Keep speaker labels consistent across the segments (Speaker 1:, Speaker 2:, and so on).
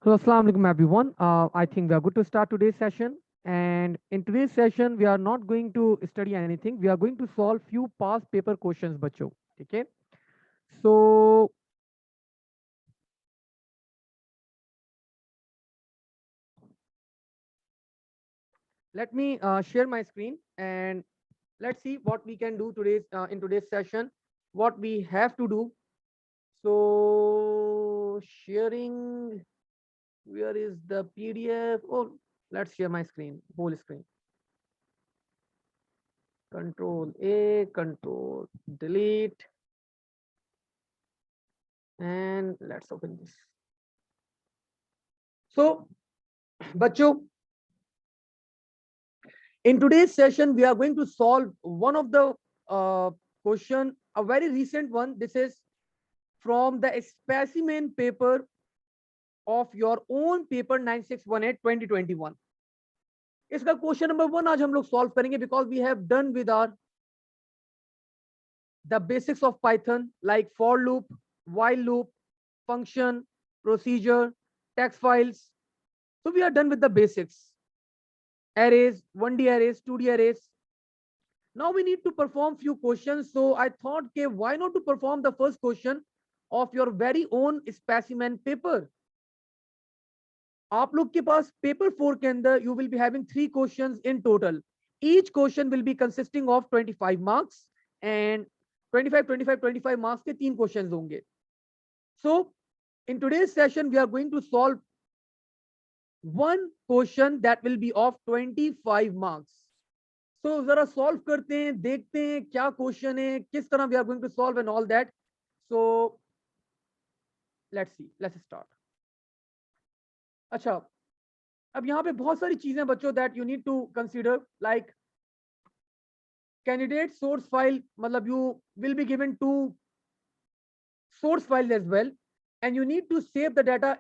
Speaker 1: So, Assalamu alaikum, everyone. I think we are good to start today's session. And in today's session, we are not going to study anything. We are going to solve few past paper questions, bacho. Okay. So let me share my screen and let's see what we can do today's in today's session. What we have to do. So sharing. Where is the PDF? Oh, let's share my screen, whole screen. Control A, Control Delete, and let's open this. So, Bacho, in today's session, we are going to solve one of the question, a very recent one. This is from the specimen paper of your own paper 9618 2021. इसका question number 1 आज हम लोग solve करेंगे because we have done with our the basics of Python like for loop, while loop, function, procedure, text files. So we are done with the basics. Arrays, 1D arrays, 2D arrays. Now we need to perform few questions. So I thought, okay, why not to perform the first question of your very own specimen paper. आप लोग के पास paper 4 के अंदर you will be having 3 questions in total. Each question will be consisting of 25 marks and 25 25 25 marks के 3 questions होंगे. So in today's session we are going to solve one question that will be of 25 marks. So जरा solve करते हैं, देखते हैं क्या question है, किस तरह we are going to solve and all that. So let's see, let's start. अच्छा, अब यहाँ पे बहुत सारी चीजें बच्चों that you need to consider like candidate source file. मतलब you will be given to source files as well and you need to save the data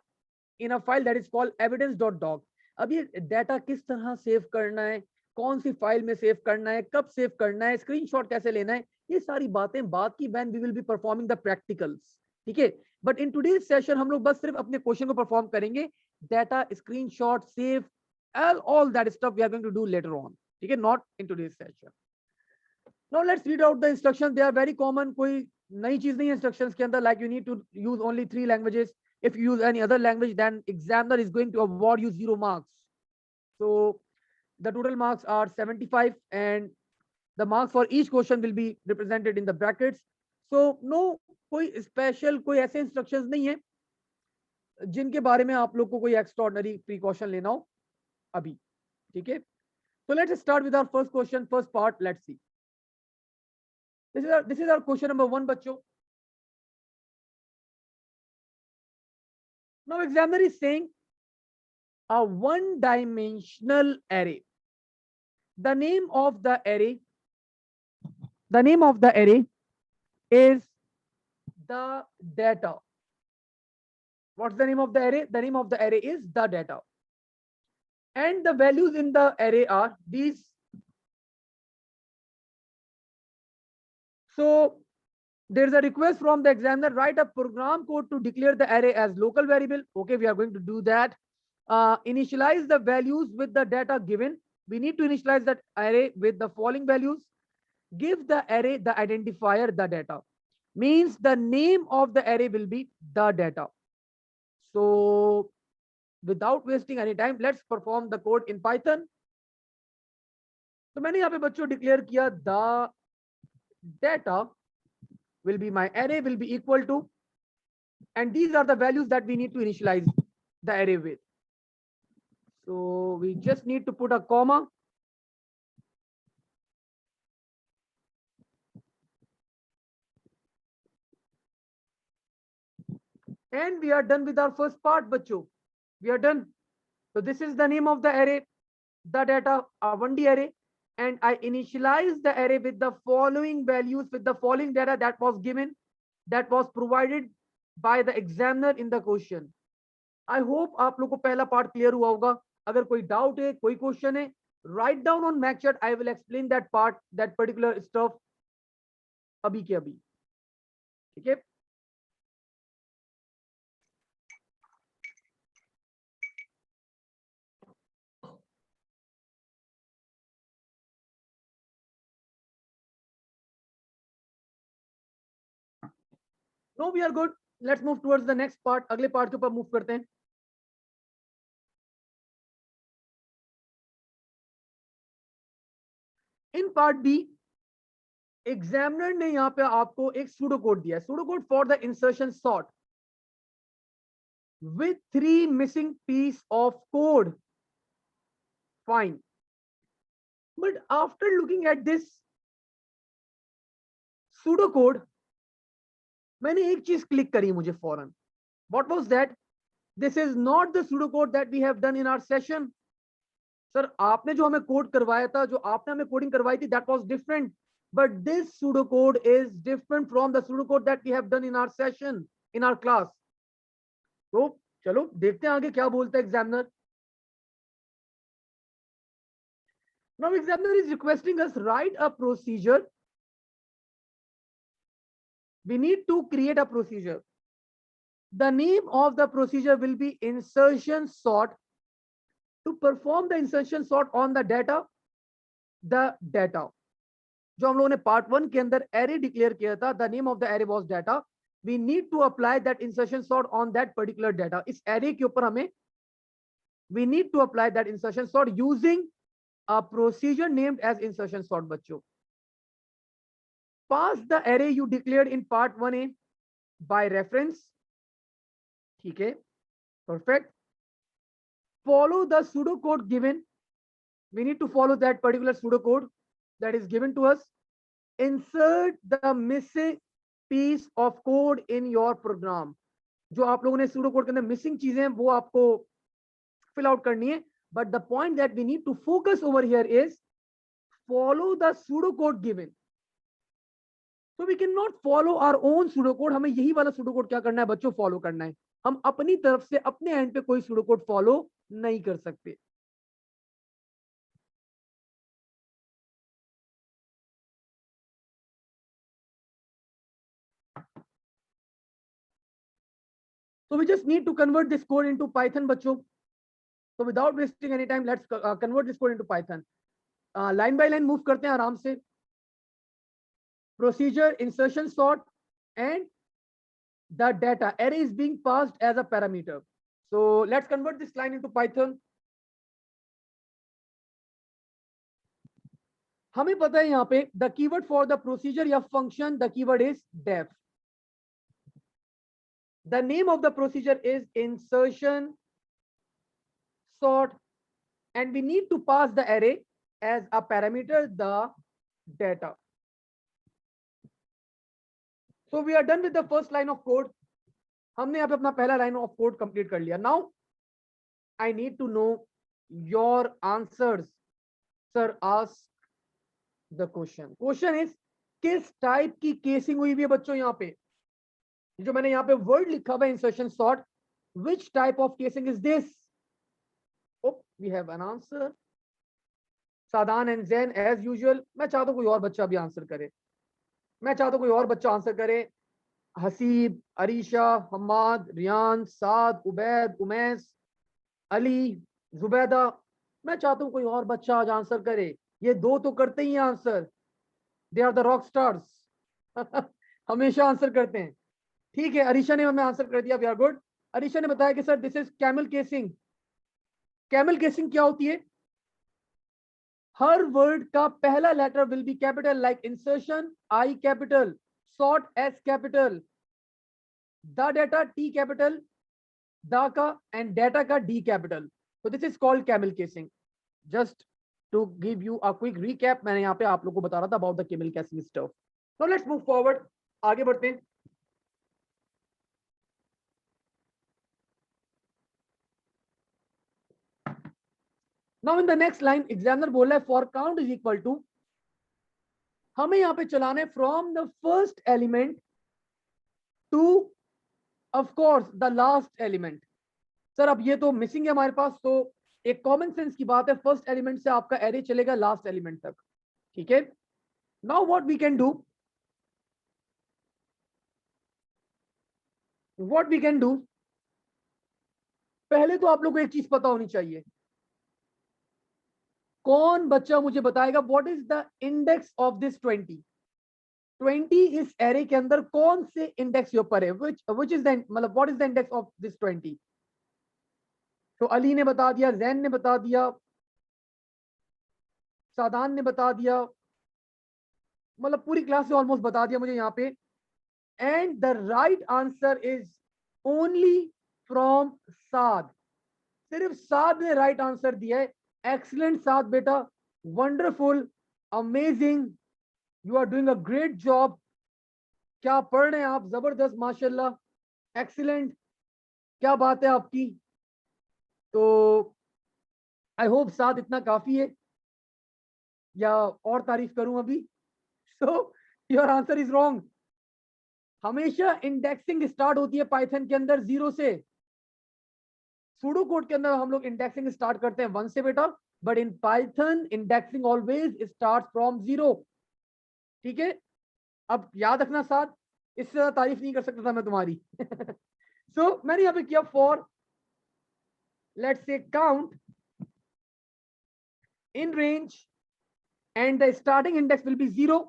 Speaker 1: in a file that is called evidence.doc. अब ये data किस तरह save करना है, कौन सी file में save करना है, कब सेव करना है, स्क्रीनशॉट कैसे लेना है, ये सारी बातें बात की when we will be performing the practicals. ठीक है, बट इन टुडेज सेशन हम लोग बस सिर्फ अपने क्वेश्चन को परफॉर्म करेंगे. Data, screenshot, save, all that stuff we are going to do later on. ठीक है, not in today's session. Now let's read out the instructions. They are very common. कोई नई चीज नहीं है instructions के अंदर. Like you need to use only 3 languages. If you use any other language, then examiner is going to award you 0 marks. So the total marks are 75 and the marks for each question will be represented in the brackets. So no कोई special कोई ऐसे instructions नहीं है जिनके बारे में आप लोग को कोई extraordinary precaution लेना हो अभी. ठीक है, so let's start with our first question, first part. Let's see. This is our question number 1, बच्चों. Now examiner is saying a one-dimensional array. The name of the array, the name of the array is the data. What's the name of the array? The name of the array is the data. And the values in the array are these. So there's a request from the examiner, write a program code to declare the array as local variable. Okay, we are going to do that. Initialize the values with the data given. We need to initialize that array with the following values. Give the array the identifier the data. Means the name of the array will be the data. So without wasting any time, let's perform the code in Python. तो मैंने यहाँ पे बच्चों declare किया the data will be my array will be equal to, and these are the values that we need to initialize the array with. So we just need to put a comma. And we are done with our first part, bacho. We are done. So this is the name of the array, the data, a 1D array. And I initialize the array with the following values, with the following data that was given, that was provided by the examiner in the question. I hope आप लोग को पहला part clear हुआ होगा. अगर कोई doubt है, कोई क्वेश्चन है, write down on mac chat. I will explain that part, that particular stuff अभी के अभी. ठीक है. No we are good, let's move towards the next part, अगले पार्ट के ऊपर मूव करते हैं। इन पार्ट बी एग्जामिनर ने यहां पे आपको एक सूडो कोड दिया है, pseudo code for the insertion sort with 3 missing piece of code. Fine. But after looking at this pseudo code, मैंने एक चीज क्लिक करी मुझे फौरन. What was that? This is not the pseudo code that we have done in our session. Sir आपने जो हमें code करवाया था, जो आपने हमें कोडिंग करवाई थी, that was different. But this pseudo code is different from the pseudo code that we have done in our session, in our class. तो चलो देखते हैं आगे क्या बोलता है examiner. Now examiner is requesting us write a procedure. We need to create a procedure. The name of the procedure will be insertion sort. To perform the insertion sort on the data, जो हम लोगों ने part 1 के अंदर array declare किया था, the name of the array was data. We need to apply that insertion sort on that particular data. इस array के ऊपर हमें we need to apply that insertion sort using a procedure named as insertion sort. बच्चों, pass the array you declared in part 1a by reference. ठीक है, perfect. Follow the pseudo code given. We need to follow that particular pseudo code that is given to us. Insert the missing piece of code in your program. जो आप लोगों ने pseudo code के अंदर missing चीजें हैं वो आपको fill out करनी है. But the point that we need to focus over here is follow the pseudo code given. So we cannot follow our own pseudo code. हमें यही वाला pseudo code क्या करना है बच्चों, फॉलो करना है. हम अपनी तरफ से अपने एंड पे कोई pseudo code फॉलो नहीं कर सकते. So we just need to convert this code into Python बच्चों. So without wasting any time, let's convert this code into Python. Line by line move करते हैं आराम से. Procedure insertion sort and the data array is being passed as a parameter. So let's convert this line into Python. हमें पता है यहाँ पे the keyword for the procedure या function, the keyword is def. The name of the procedure is insertion sort and we need to pass the array as a parameter, the data. So we are done with the first line of code. हमने यहाँ पे अपना पहला line of code complete कर लिया. Now I need to know your answers. Sir, ask the question. Question is किस type की casing हुई हुई है बच्चों यहाँ पे? जो मैंने यहाँ पे वर्ड लिखा हुआ है insertion sort, which type of casing is this? Oh, we have an answer. Saadan and Jain as usual. मैं चाहता हूँ कोई और बच्चा भी आंसर करे. मैं चाहता हूँ कोई और बच्चा आंसर करे. हसीब, अरीशा, हम्माद, रियान, साद, उबैद, उमैस, अली, जुबैदा. मैं चाहता हूँ कोई और बच्चा आज आंसर करे. ये दो तो करते ही answer. They are the rock stars. हमेशा आंसर करते हैं. ठीक है, अरीशा ने हमें आंसर कर दिया. We are good. अरीशा ने बताया कि sir this is camel casing. Camel casing क्या होती है? हर वर्ड का पहला letter will be capital, like insertion I capital, sort S capital, the data T capital, the का एंड डेटा का D capital. So this is called camel casing. Just to give you a quick recap, मैंने यहाँ पे आप लोगों को बता रहा था about the camel casing stuff. Now let's move forward. आगे बढ़ते हैं. Now in the next line, examiner बोल रहा है for count is equal to, हमें यहाँ पे चलाना है from the first element to of course the last element. Sir अब ये तो मिसिंग है हमारे पास, तो एक कॉमन सेंस की बात है, फर्स्ट एलिमेंट से आपका एरे चलेगा लास्ट एलिमेंट तक. ठीक है. Now what we can do, पहले तो आप लोग को एक चीज पता होनी चाहिए. कौन बच्चा मुझे बताएगा what is the index of this 20? 20 इस एरे के अंदर कौन से इंडेक्स के ऊपर है, which is the मतलब what is the index of this 20? तो अली ने बता दिया, जैन ने बता दिया, सादान ने बता दिया, मतलब पूरी क्लास से ऑलमोस्ट बता दिया मुझे यहाँ पे। And the right answer is only from Saad. सिर्फ साद ने राइट आंसर दिया है। एक्सीलेंट साद बेटा, wonderful, amazing, you are doing a great job. क्या पढ़ रहे हैं आप, जबरदस्त, माशाल्लाह, एक्सीलेंट, क्या बात है आपकी। तो आई होप साथ इतना काफी है या और तारीफ करूं अभी? So your answer is wrong. हमेशा इंडेक्सिंग स्टार्ट होती है पाइथन के अंदर 0 से। सूडो कोड के अंदर हम लोग इंडेक्सिंग स्टार्ट करते हैं 1 से बेटा, but in Python indexing always start from 0। ठीक है, अब याद रखना साथ, इससे ज्यादा तारीफ नहीं कर सकता था मैं तुम्हारी। सो मैंने यहाँ पे किया for, let's say count in range and the starting index will be 0।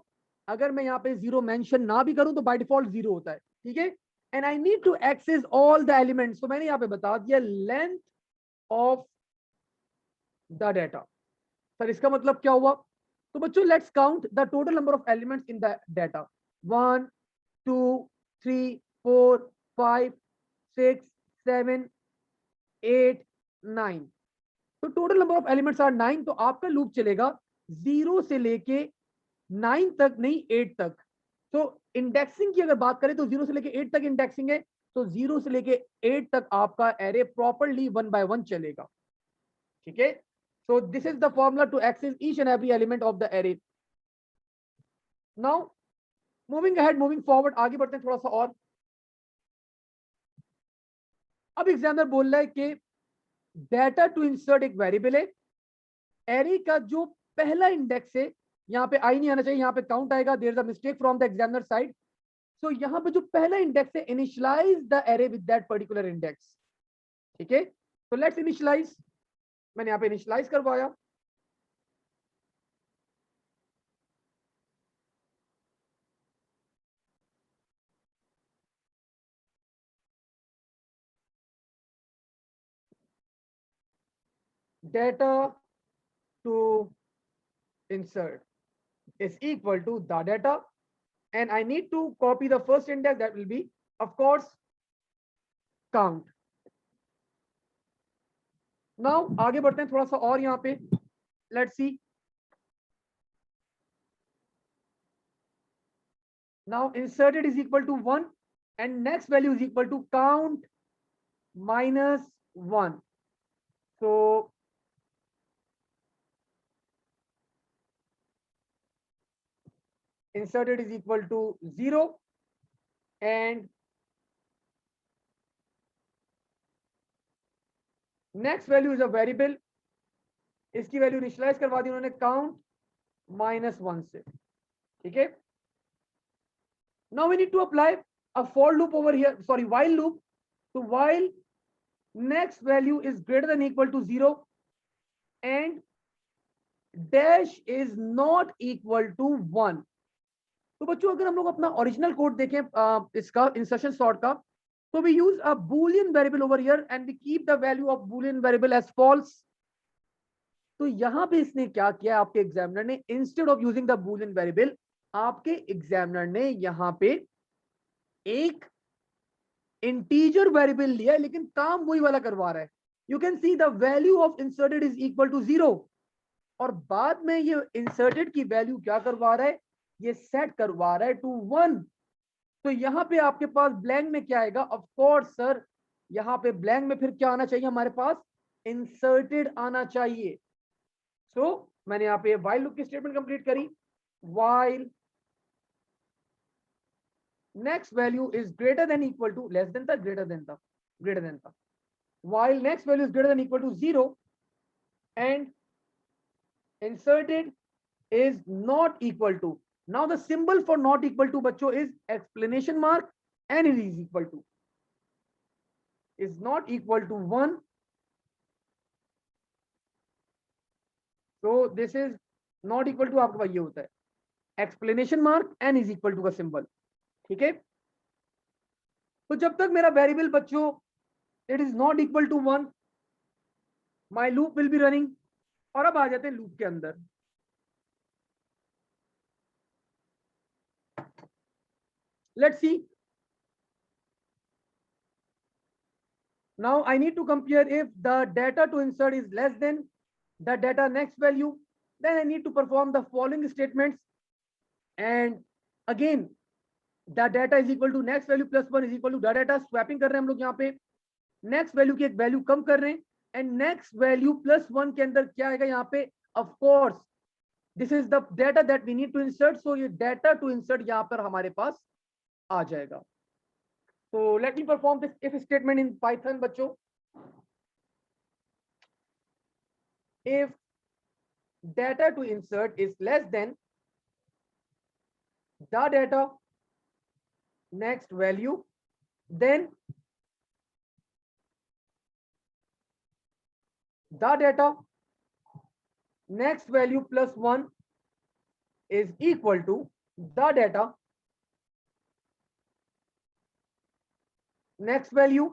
Speaker 1: अगर मैं यहाँ पे 0 मेंशन ना भी करूं तो बाय डिफॉल्ट 0 होता है। ठीक है, and I need to access all the elements. तो मैंने यहाँ पे बता दिया length of the data. Sir इसका मतलब क्या हुआ? तो बच्चों let's count the total number of elements in the data. 1 2 3 4 5 6 7 8 9। तो total number of elements are 9। तो आपका लूप चलेगा 0 से लेके 9 तक, नहीं 8 तक। तो इंडेक्सिंग की अगर बात करें तो 0 से लेके 8 तक इंडेक्सिंग है। तो 0 से लेके 8 तक आपका एरे प्रॉपर्ली 1 बाय 1 चलेगा। ठीक है, so this is the formula to access each and every element of the array. Now moving ahead, moving forward, आगे बढ़ते हैं थोड़ा सा और। अब एग्जामिनर बोल रहा है कि डेटा टू इंसर्ट एक वेरिएबल है। एरे का जो पहला इंडेक्स है, यहाँ पे आई नहीं आना चाहिए, यहाँ पे काउंट आएगा। There is a mistake from the examiner side. सो यहाँ पे जो पहला इंडेक्स है, initialize the array with that particular index. ठीक है, तो लेट्स इनिशियलाइज। मैंने यहाँ पे इनिशियलाइज करवाया। Data to insert is equal to the data, and I need to copy the first index, that will be of course count. Now आगे बढ़ते हैं थोड़ा सा और यहाँ पे। Let's see. Now inserted is equal to 1 and next value is equal to count minus 1. So inserted is equal to 0 and next value is a variable। इसकी value initialise करवा दी उन्होंने count minus 1 से। ठीक है, now we need to apply a for loop over here, sorry, while loop। So while next value is greater than equal to 0 and dash is not equal to 1। तो बच्चों अगर हम लोग अपना ओरिजिनल कोड देखें इसका इंसर्शन सॉर्ट का, तो we use a boolean variable over here and we keep the value of boolean variable as false. तो यहां पे इसने क्या किया, आपके एग्जामिनर ने instead of using the boolean variable, आपके एग्जामिनर ने यहां पे एक इंटीजर वेरिएबल लिया है, लेकिन काम वही वाला करवा रहा है। You can see the value of inserted is equal to 0 और बाद में ये इंसर्टेड की वैल्यू क्या करवा रहा है, ये सेट करवा रहा है टू 1। तो यहाँ पे आपके पास ब्लैंक में क्या आएगा? ऑफ कोर्स सर, यहाँ पे ब्लैंक में फिर क्या आना चाहिए हमारे पास? इंसर्टेड आना चाहिए। सो मैंने यहाँ पे व्हाइल लूप की स्टेटमेंट कंप्लीट करी। While next value is greater than equal to, less than the, greater than the, greater than the, while next value is greater than equal to 0 and inserted is not equal to, now the symbol for not equal to बच्चों is exclamation mark and it is equal to, is not equal to 1। so this is not equal to, आपके पास ये होता है explanation mark, n is equal to का symbol. ठीक है, तो जब तक मेरा वेरिएबल बच्चों it is not equal to 1, my loop will be running. और अब आ जाते हैं लूप के अंदर। Let's see, now I need to compare if the data to insert is less than the data next value, then I need to perform the following statements. And again, the data is equal to next value plus 1 is equal to the data, swapping कर रहे हैं हम लोग यहाँ पे, next value की एक value कम कर रहे हैं, and next value plus 1 के अंदर क्या आएगा यहाँ पे, of course this is the data that we need to insert, so ये data to insert यहाँ पर हमारे पास आ जाएगा। So let me perform this if statement in Python बच्चों। If data to insert is less than the data next value, then the data next value plus 1 is equal to the data next value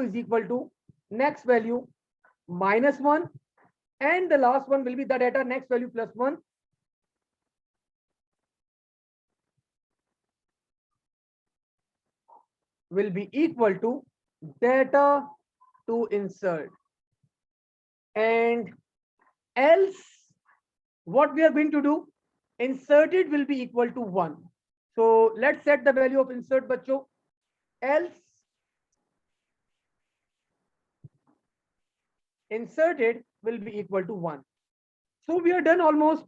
Speaker 1: is equal to next value minus 1, and the last one will be the data next value plus 1 will be equal to data to insert. And else what we are going to do, inserted will be equal to 1. So let's set the value of insert बच्चों, else inserted will be equal to 1. So we are done almost.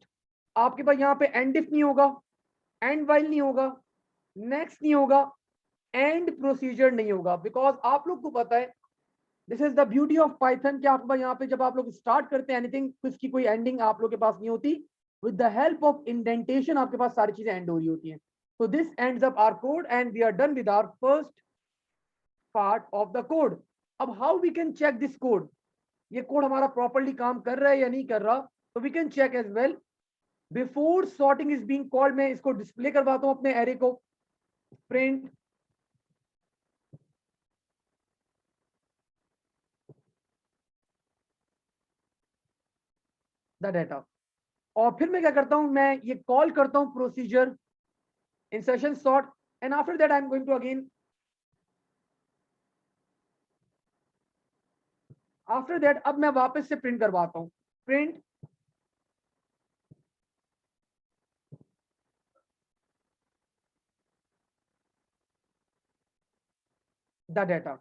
Speaker 1: आपके पास यहाँ पे end if नहीं होगा, and while नहीं होगा, next नहीं होगा, and procedure नहीं होगा, because आप लोग को पता है this is the beauty of Python कि आपके पास यहाँ पे जब आप लोग स्टार्ट करते हैं एनीथिंग, इसकी कोई एंडिंग आप लोग के पास नहीं होती। With the help of indentation आपके पास सारी चीजें एंड हो रही होती हैं। तो this ends up our code and we are done with our first part of the code. अब how we can check this code, ये कोड हमारा प्रॉपर्ली काम कर रहा है या नहीं कर रहा, तो we can check as well. Before sorting is being called, मैं इसको डिस्प्ले करवाता हूं अपने एरे को, प्रिंट द डाटा, और फिर मैं क्या करता हूं, मैं ये कॉल करता हूं procedure insertion sort, and after that I am going to again, after that अब मैं वापस से प्रिंट करवाता हूं, print the data.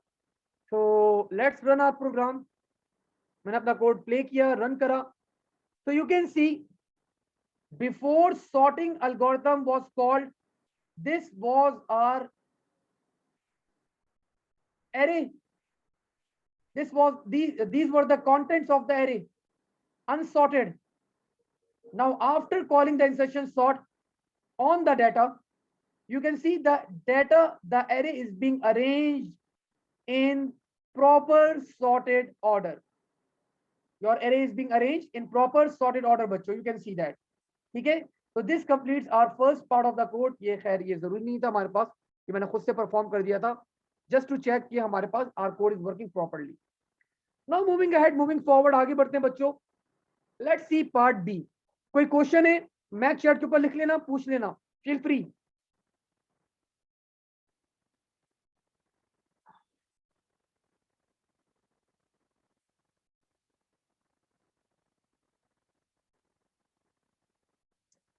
Speaker 1: So let's run our program. मैंने अपना कोड प्ले किया, रन करा, so you can see before sorting algorithm was called, this was our array, this was these were the contents of the array unsorted. Now after calling the insertion sort on the data, you can see the data, the array is being arranged in proper sorted order. Your array is being arranged in proper sorted order बच्चों, you can see that। ठीक है, तो this completes our first part of the code. ये खैर ये जरूरी नहीं था हमारे पास, ये मैंने खुद से परफॉर्म कर दिया था जस्ट टू चेक कि हमारे पास our code is working properly. Now moving ahead, moving forward, आगे बढ़ते हैं बच्चों। Let's see part B. कोई क्वेश्चन है मैथ चैट के ऊपर लिख लेना, पूछ लेना, feel free.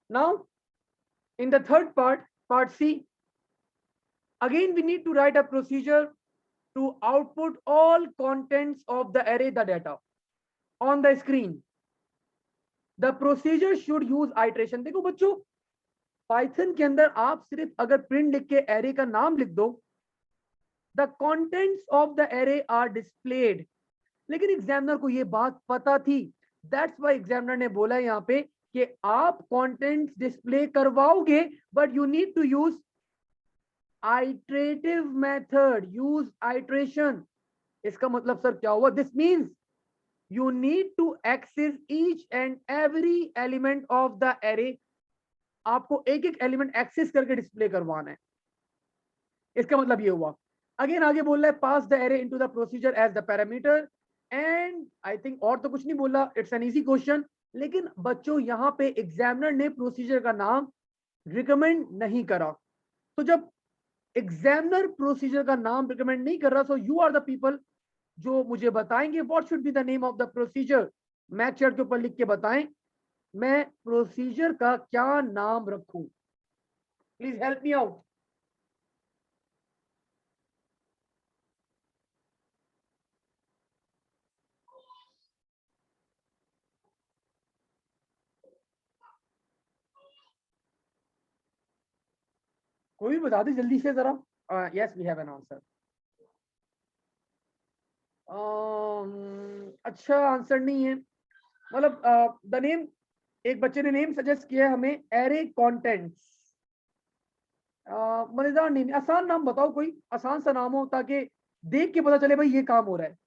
Speaker 1: Now, in the third part, part C, again we need to write a procedure to output all contents of the array, the data, on the screen. The procedure should use iteration। देखो बच्चों, Python के अंदर आप सिर्फ अगर print लिख के array का नाम लिख दो, the contents of the array are displayed। लेकिन एग्जामिनर को ये बात पता थी, दैट्स व्हाई एग्जामिनर ने बोला यहाँ पे कि आप कंटेंट्स डिस्प्ले करवाओगे, but you need to use iterative method, use iteration. इसका मतलब सर क्या हुआ, this means you need to access each and every element of the array. आपको एक एक एलिमेंट एक्सेस करके डिस्प्ले करवाना है। इसका मतलब ये हुआ। अगेन आगे बोल रहा है pass the array into the procedure as the parameter, and I think और तो कुछ नहीं बोला, इट्स एन इजी क्वेश्चन। लेकिन बच्चों यहाँ पे एग्जामिनर ने प्रोसीजर का नाम रिकमेंड नहीं करा। तो जब एग्जामिनर प्रोसीजर का नाम रिकमेंड नहीं कर रहा, so you are the people जो मुझे बताएंगे what should be the name of the procedure. Math chat के ऊपर लिख के बताएं मैं प्रोसीजर का क्या नाम रखूं। Please help me out. कोई भी बता दे जल्दी से जरा। Yes we have an answer. अच्छा आंसर नहीं है, मतलब द नेम, एक बच्चे ने नेम सजेस्ट किया है हमें, एरे कंटेंट्स। मजेदार नेम, आसान नाम बताओ, कोई आसान सा नाम हो ताकि देख के पता चले भाई ये काम हो रहा है।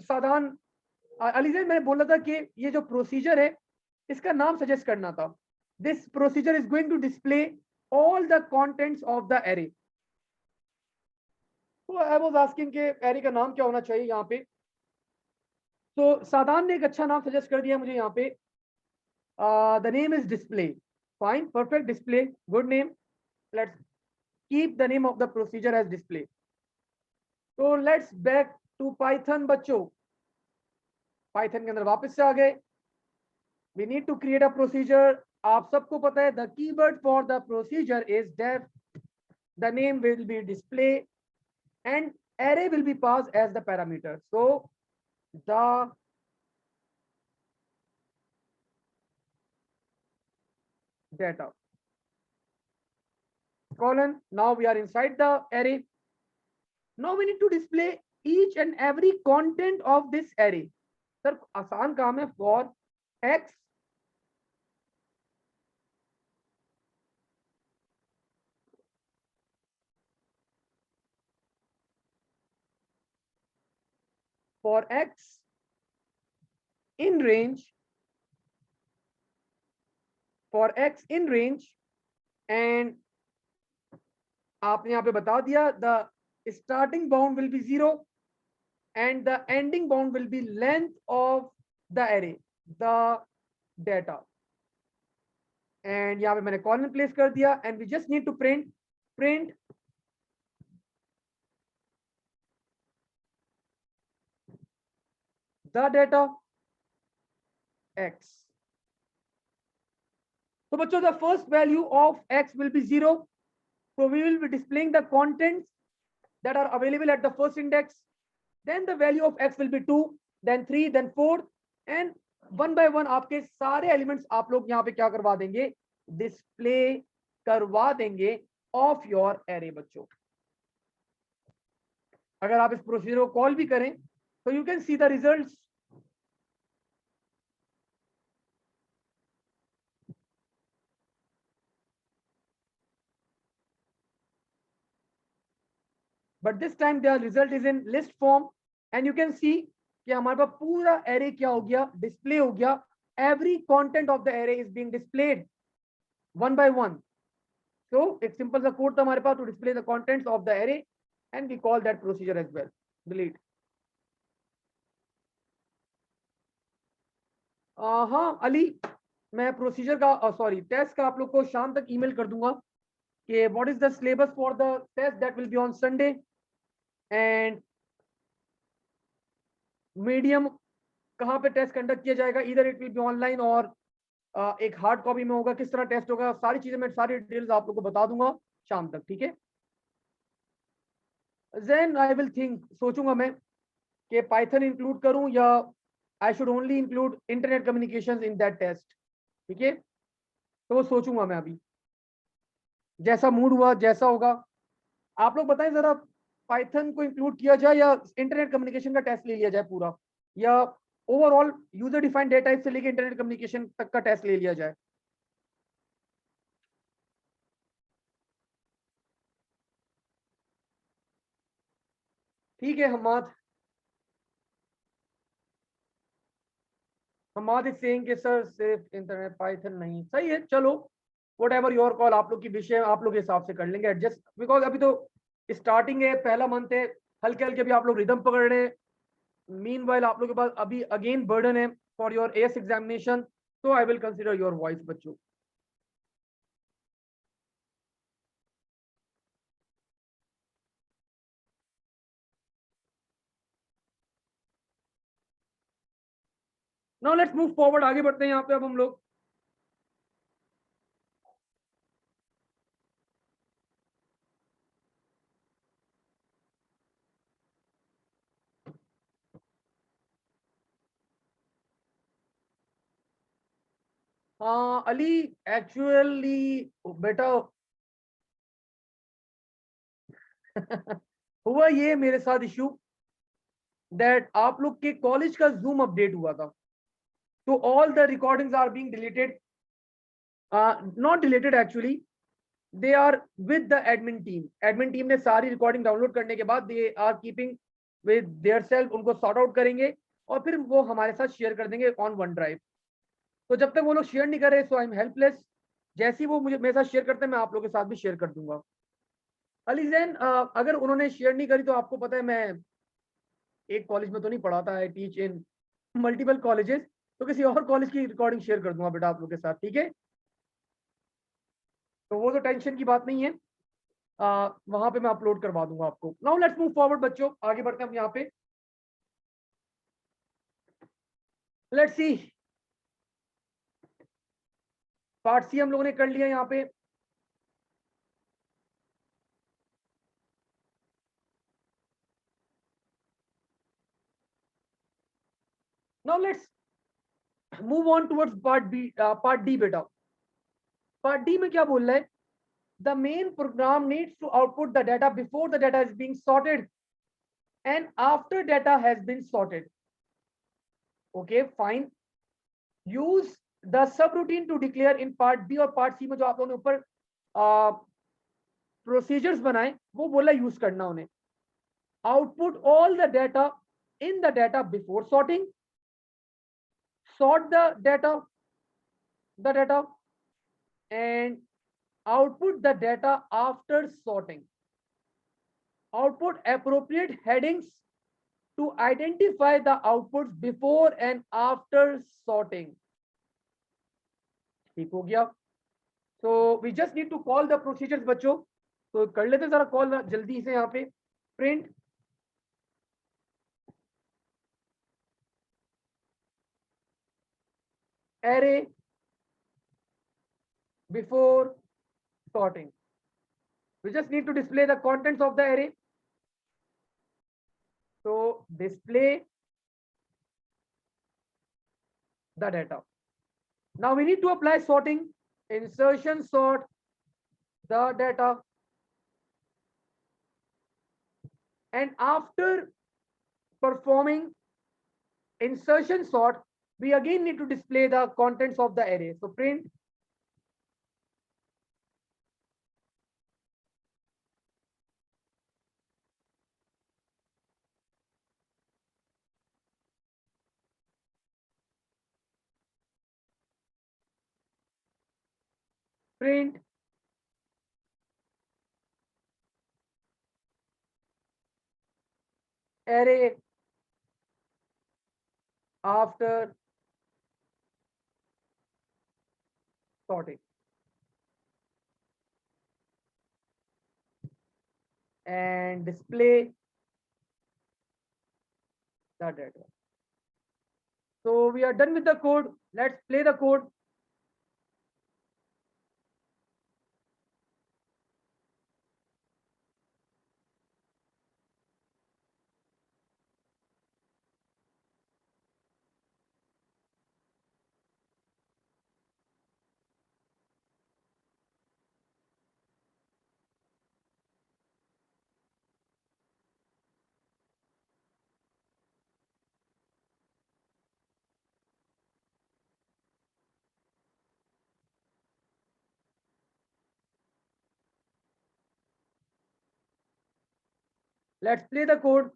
Speaker 1: साधारण अली जी मैंने बोला था कि ये जो प्रोसीजर है इसका नाम सजेस्ट करना था। This procedure is going to display all the contents of the array. तो आई वाज आस्किंग के एरे का नाम क्या होना चाहिए यहाँ पे। तो सादान ने एक अच्छा नाम सजेस्ट कर दिया मुझे यहाँ पे, the name is display. Fine, perfect, display, good name. Let's keep the name of the procedure as display. तो लेट्स बैक टू पाइथन बच्चों। पाइथन के अंदर वापस से आ गए। We need to create a procedure. आप सबको पता है the keyword for the procedure is def, the name will be display and array will be passed as the parameter. So the data colon, now we are inside the array. Now we need to display each and every content of this array. Sir आसान काम है। for x for x in range, for x in range, and आपने यहाँ पे बता दिया the starting bound will be 0 and the ending bound will be length of the array, the data. And यहाँ पे मैंने कॉलन प्लेस कर दिया and we just need to print the data x। तो बच्चों the first value of x will be 0, so we will be displaying the contents that are available at the first index, then the value of x will be 2, then 3, then 4, and one by one आपके सारे elements आप लोग यहाँ पे क्या करवा देंगे, display करवा देंगे ऑफ योर एरे। बच्चों अगर आप इस प्रोसीजर को कॉल भी करें तो you can see the results. but this time the result is in list form and you can see कि हमारे पास पूरा एरे क्या हो गया, डिस्प्ले हो गया। Every content of the array is being displayed one by one. So एक simple सा कोड था हमारे पास to display the contents of the array and we call that procedure as well. Delete. हाँ अली, मैं प्रोसीजर का सॉरी टेस्ट का आप लोग को शाम तक ईमेल कर दूंगा कि what is the syllabus for the test that will be on Sunday, and medium कहाँ पे टेस्ट कंडक्ट किया जाएगा, इधर इट विल बी ऑनलाइन और एक हार्ड कॉपी में होगा, किस तरह टेस्ट होगा, सारी चीजें मैं सारी डिटेल्स आप लोग को बता दूंगा शाम तक। ठीक है, देन आई विल थिंक, सोचूंगा मैं कि पाइथन इंक्लूड करूं या I should only include internet communications in that test. ठीक है, तो वो सोचूंगा मैं अभी, जैसा मूड हुआ जैसा होगा। आप लोग बताएं जरा, पाइथन को इंक्लूड किया जाए या इंटरनेट कम्युनिकेशन का टेस्ट ले लिया जाए पूरा, या overall user defined data type से लेके इंटरनेट कम्युनिकेशन तक का टेस्ट ले लिया जाए। ठीक है हमाद, हमाद इज सेइंग कि सर सिर्फ इंटरनेट पाइथन नहीं, सही है, चलो वट एवर योर कॉल, आप लोग की विषय आप लोग के हिसाब से कर लेंगे एडजस्ट, बिकॉज अभी तो स्टार्टिंग है, पहला मंथ है, हल्के हल्के भी आप लोग रिदम पकड़ रहे हैं। मीन वाइल आप लोग के पास अभी अगेन बर्डन है फॉर योर एस एग्जामिनेशन, तो I will consider your voice बच्चों। नाउ लेट्स मूव फॉरवर्ड, आगे बढ़ते हैं यहाँ पे अब हम लोग। हाँ अली, एक्चुअली बेटा हुआ ये मेरे साथ इशू दैट आप लोग के कॉलेज का जूम अपडेट हुआ था, तो all the recordings are being deleted, not deleted actually, they are with the admin team. Admin team ने सारी रिकॉर्डिंग डाउनलोड करने के बाद they are keeping with their self, उनको सॉर्ट आउट करेंगे और फिर वो हमारे साथ शेयर कर देंगे ऑन वन ड्राइव। तो जब तक वो लोग शेयर नहीं कर रहे, सो आई एम हेल्पलेस। जैसे ही वो मुझे मेरे साथ शेयर करते हैं, मैं आप लोगों के साथ भी शेयर कर दूंगा। अली जैन, अगर उन्होंने शेयर नहीं करी तो आपको पता है मैं एक कॉलेज में तो नहीं पढ़ाता, I teach in multiple colleges, तो किसी और कॉलेज की रिकॉर्डिंग शेयर कर दूंगा बेटा आप लोग के साथ, ठीक है? तो वो तो टेंशन की बात नहीं है, वहां पे मैं अपलोड करवा दूंगा आपको। नाउ लेट्स मूव फॉरवर्ड बच्चों, आगे बढ़ते हैं हम यहाँ पे। लेट्स सी, पार्ट सी हम लोगों ने कर लिया यहाँ पे। Now let's move on towards part B, part D बेटा। पार्ट डी में क्या बोल रहा है? The main program needs to output the data before the data is being sorted and after data has been sorted. Okay fine, use the subroutine to declare in part B. और part C में जो आप लोगों ने ऊपर procedures बनाए वो बोला यूज करना उन्हें। Output all the data in the data before sorting, sort the data and output the data after sorting. Output appropriate headings to identify the outputs before and after sorting. ठीक हो गया? So we just need to call the procedures बच्चों, तो कर लेते जरा call जल्दी से यहाँ पे। Print array before sorting, we just need to display the contents of the array. So display the data. Now we need to apply sorting. Insertion sort the data, and after performing insertion sort, we again need to display the contents of the array. So print print array after sorting, and display the data. So we are done with the code. Let's play the code. Let's play the code.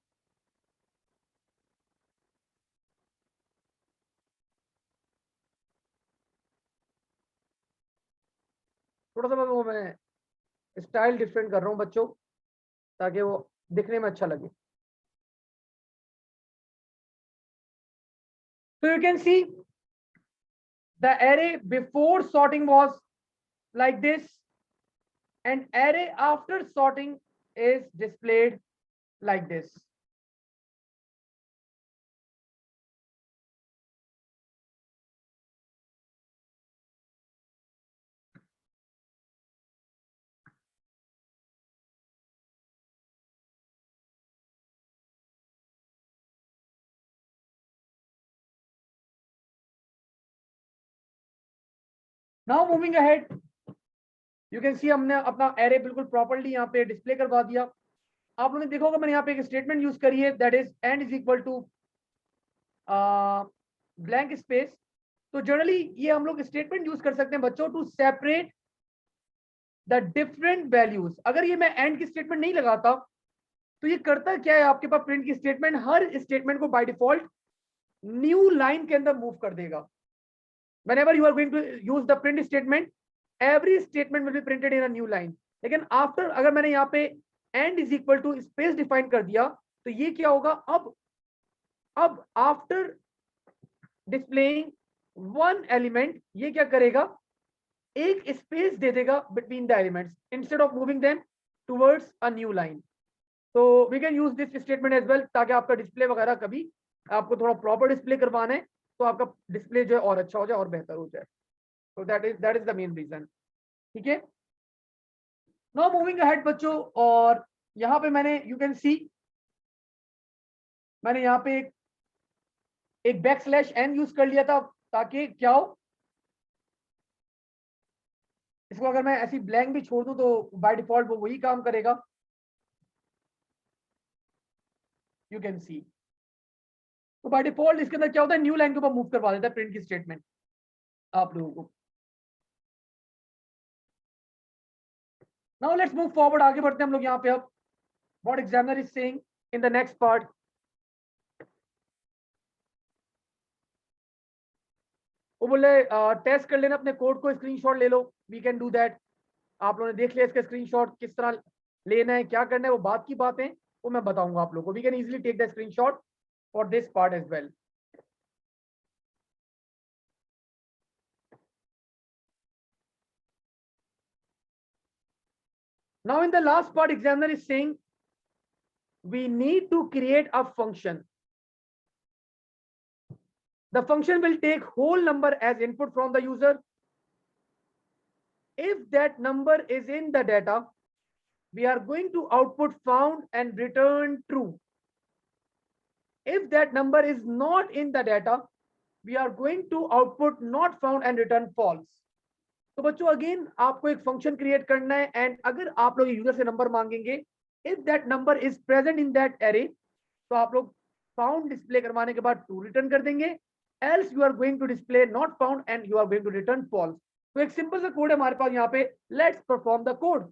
Speaker 1: थोड़ा सा वो मैं style different कर रहा हूँ बच्चों, ताकि वो दिखने में अच्छा लगे। So you can see the array before sorting was like this, and array after sorting is displayed like this. Now moving ahead, you can see हमने अपना array बिल्कुल प्रॉपर्ली यहाँ पे डिस्प्ले करवा दिया। आप लोगों ने देखा होगा मैंने यहाँ पे एक स्टेटमेंट यूज करी है, that is end is equal to blank space. तो जनरली ये हम लोग स्टेटमेंट यूज कर सकते हैं बच्चों to separate the different values. अगर ये मैं एंड की स्टेटमेंट नहीं लगाता तो ये करता क्या है, आपके पास प्रिंट की स्टेटमेंट हर स्टेटमेंट को बाय डिफॉल्ट न्यू लाइन के अंदर मूव कर देगा। whenever you are going to use the print statement, every statement will be printed in a new line। लेकिन आफ्टर अगर मैंने यहाँ पे end is equal to space define कर दिया तो ये क्या होगा, अब आफ्टर डिस्प्लेइंग वन एलिमेंट ये क्या करेगा, एक स्पेस दे देगा between the elements instead of moving them towards a new line. तो we can use this statement as well, ताकि आपका डिस्प्ले वगैरह कभी आपको थोड़ा प्रॉपर डिस्प्ले करवाना है तो आपका डिस्प्ले जो है और अच्छा हो जाए और बेहतर हो जाए। तो that is the main reason. ठीक है, नाउ मूविंग अहेड बच्चों, और यहाँ पे मैंने यू कैन सी मैंने यहाँ पे एक बैक स्लैश एन यूज कर लिया था ताकि क्या हो, इसको अगर मैं ऐसी ब्लैंक भी छोड़ दूं तो बाय डिफॉल्ट वो वही काम करेगा। यू कैन सी तो बाय डिफॉल्ट इसके अंदर क्या होता है, न्यू लाइन के ऊपर मूव करवा देता है प्रिंट की स्टेटमेंट आप लोगों को। नाउ लेट्स मूव फॉरवर्ड, आगे बढ़ते हैं हम लोग यहाँ पे। अब what examiner is saying in the next part, वो बोले टेस्ट कर लेना, अपने कोड को स्क्रीनशॉट ले लो। We can do that. आप लोगों ने देख लिया इसका स्क्रीनशॉट किस तरह लेना है, क्या करना है, वो बात की बातें वो मैं बताऊंगा आप लोगों को। We can easily take the screenshot for this part as well. Now in the last part, examiner is saying we need to create a function. The function will take whole number as input from the user. If that number is in the data, we are going to output found and return true. If that number is not in the data, we are going to output not found and return false. तो बच्चों again आपको एक function create करना है, and अगर आप लोग user से नंबर मांगेंगे, if that number is present in that array, तो आप लोग फाउंड डिस्प्ले करवाने के बाद ट्रू रिटर्न कर देंगे, else you are going to display not found and you are going to return false. तो एक सिंपल सा कोड है हमारे पास यहाँ पे, let's perform the code.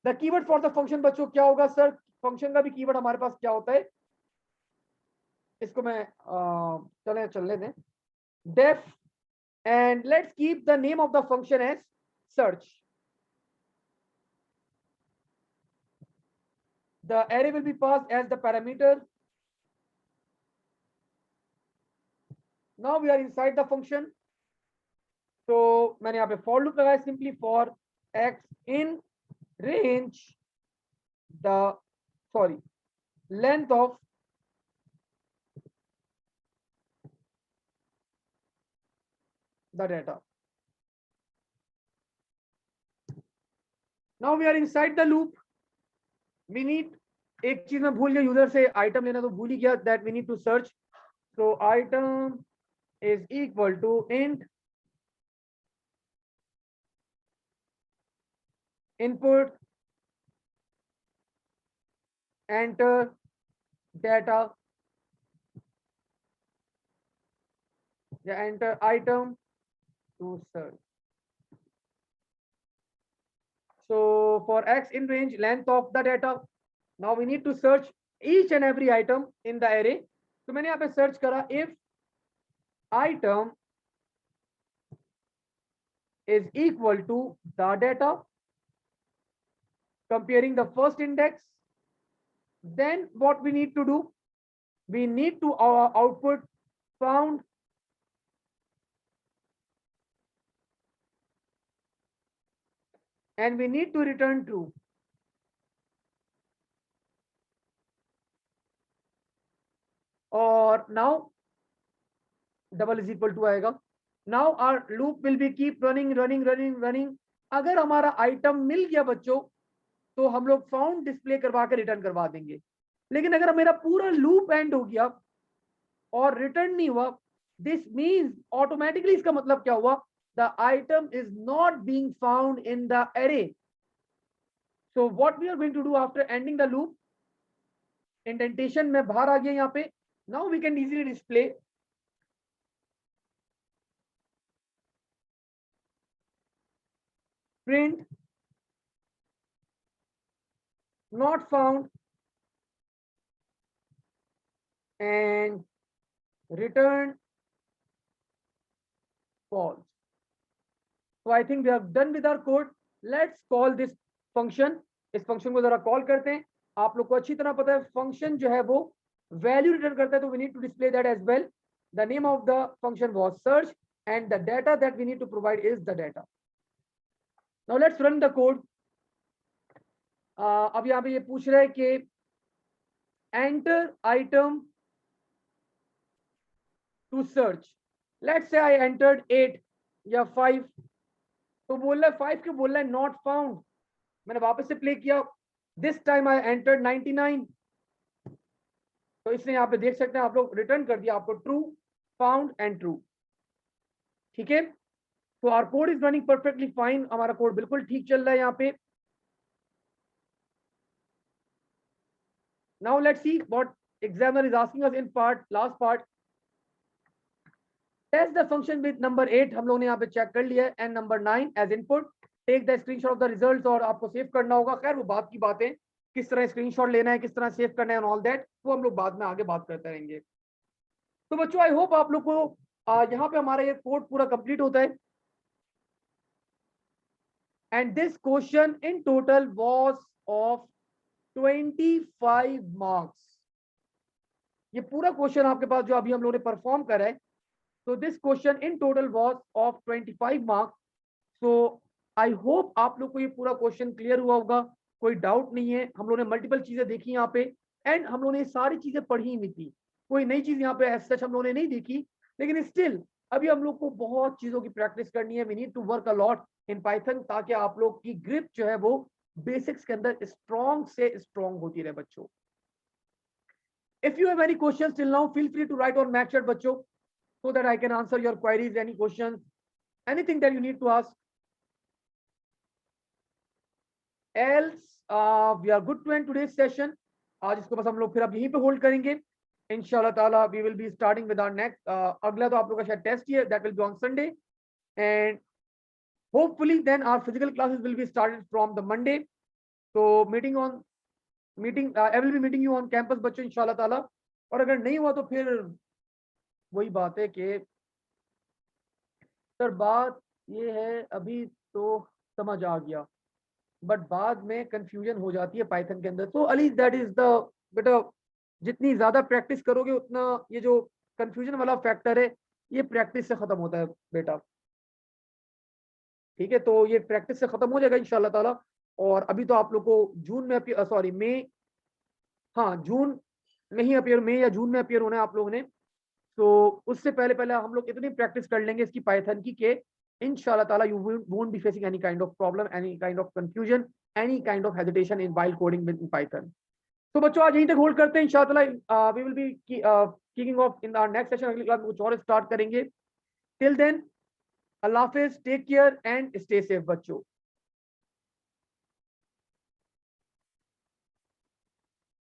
Speaker 1: The keyword for the function बच्चों क्या होगा, सर फंक्शन का भी कीवर्ड हमारे पास क्या होता है, इसको मैं चलने दें, def, and let's keep the name of the function as search. The array will be passed as the parameter. Now we are inside the function. So मैंने यहाँ पे for loop लगाया, simply for x in range length of the data. Now we are inside the loop. We need, एक चीज मैं भूल गया, user से आइटम लेना तो भूल ही गया, that we need to search. So item is equal to int input enter data, enter item to search. So for x in range length of the data, now we need to search each and every item in the array. तो मैंने यहाँ पे search करा if item is equal to the data, comparing the first index. Then what we need to do, we need to output found and we need to return true. और now double is equal to आएगा. Now our loop will be keep running. अगर हमारा item मिल गया बच्चों तो हम लोग found display करवा के रिटर्न करवा देंगे. लेकिन अगर मेरा पूरा लूप एंड हो गया और रिटर्न नहीं हुआ, दिस मीन्स ऑटोमेटिकली इसका मतलब क्या हुआ, the item is not being found in the array. So what we are going to do after ending the loop, indentation में बाहर आ गया यहाँ पे. Now we can easily display print not found and return false. So I think we have done with our code. Let's call this function. इस function को जरा call करते हैं. आप लोग को अच्छी तरह पता है फंक्शन जो है वो वैल्यू रिटर्न करता है, तो we need to display that as well. The name of the function was search and the data that we need to provide is the data. Now let's run the code. अब यहाँ पे ये पूछ रहा है कि enter item to search. Let's say I entered 8 या 5, तो बोल रहा है 5 क्यों बोल रहा है, नॉट फाउंड. मैंने वापस से प्ले किया, दिस टाइम आई एंटर्ड 99, तो इसने यहाँ पे देख सकते हैं आप लोग रिटर्न कर दिया आपको ट्रू, फाउंड एंड ट्रू. ठीक है, तो our code is running perfectly fine. हमारा कोड बिल्कुल ठीक चल रहा है यहाँ पे. Now let's see what examiner is asking us in last part. Test the function with number 8 हम लोगों ने यहाँ पे चेक कर लिया है, and number 9 as input. Take the screenshot of the results और आपको सेव करना होगा. खैर वो बात की बातें, किस तरह स्क्रीनशॉट लेना है, किस तरह सेव करना है, ऑल दैट वो हम लोग बाद में आगे बात करते रहेंगे. तो बच्चों आई होप आप लोग को यहाँ पे हमारा ये कोड पूरा कंप्लीट होता है. And this question in total was of 25 marks. ये पूरा क्वेश्चन आपके पास जो अभी हम लोगों ने परफॉर्म करा है, so this question in total was of 25 marks. So I hope आप लोग को ये पूरा क्वेश्चन क्लियर हुआ होगा, कोई डाउट नहीं है. हम लोगों ने मल्टीपल चीजें देखी यहाँ पे एंड हम लोगों ने सारी चीजें पढ़ी हुई थी, कोई नई चीज यहाँ पे एज सच हम लोगों ने नहीं देखी. लेकिन स्टिल अभी हम लोग को बहुत चीजों की प्रैक्टिस करनी है. We need to work a lot in Python ताकि आप लोग की ग्रिप जो है वो बेसिक्स के अंदर स्ट्रॉन्ग से स्ट्रॉन्ग होती रहे बच्चों. If you have any questions till now, feel free to write on Mac chat बच्चों, so that I can answer your queries, any questions, anything that you need to ask. Else we are good to end today's session. आज इसको बस हम लोग फिर अब यहीं पे होल्ड करेंगे. इंशाल्लाह ताला we will be starting with our next अगला तो आप लोगों का शायद टेस्ट ही है, that will be on Sunday, and hopefully then our physical classes will be started from the Monday. So I will be meeting you on campus बच्चों इंशाल्लाह ताला. और अगर नहीं हुआ तो फिर वही बात है कि सर बात ये है अभी तो समझ आ गया बट बाद में कंफ्यूजन हो जाती है पाइथन के अंदर. तो अली दैट इज द बेटा, जितनी ज्यादा प्रैक्टिस करोगे उतना ये जो कंफ्यूजन वाला फैक्टर है ये प्रैक्टिस से खत्म होता है बेटा. ठीक है, तो ये प्रैक्टिस से खत्म हो जाएगा इंशाल्लाह ताला. और अभी तो आप लोग को जून में सॉरी मई, हाँ जून में ही अपियर, मई या जून में अपियर होना है आप लोगों ने. तो उससे पहले हम लोग इतनी प्रैक्टिस कर लेंगे इसकी पाइथन की कि इंशाल्लाह ताला you won't be facing any kind of problem, any kind of confusion, any kind of hesitation in while coding with Python. तो बच्चों आज यहीं तक होल्ड करते हैं. इंशाल्लाह we will be kicking off in our next session. अगली class में कुछ और स्टार्ट करेंगे. Till then, अल्लाह हाफिज, take care and stay safe बच्चों.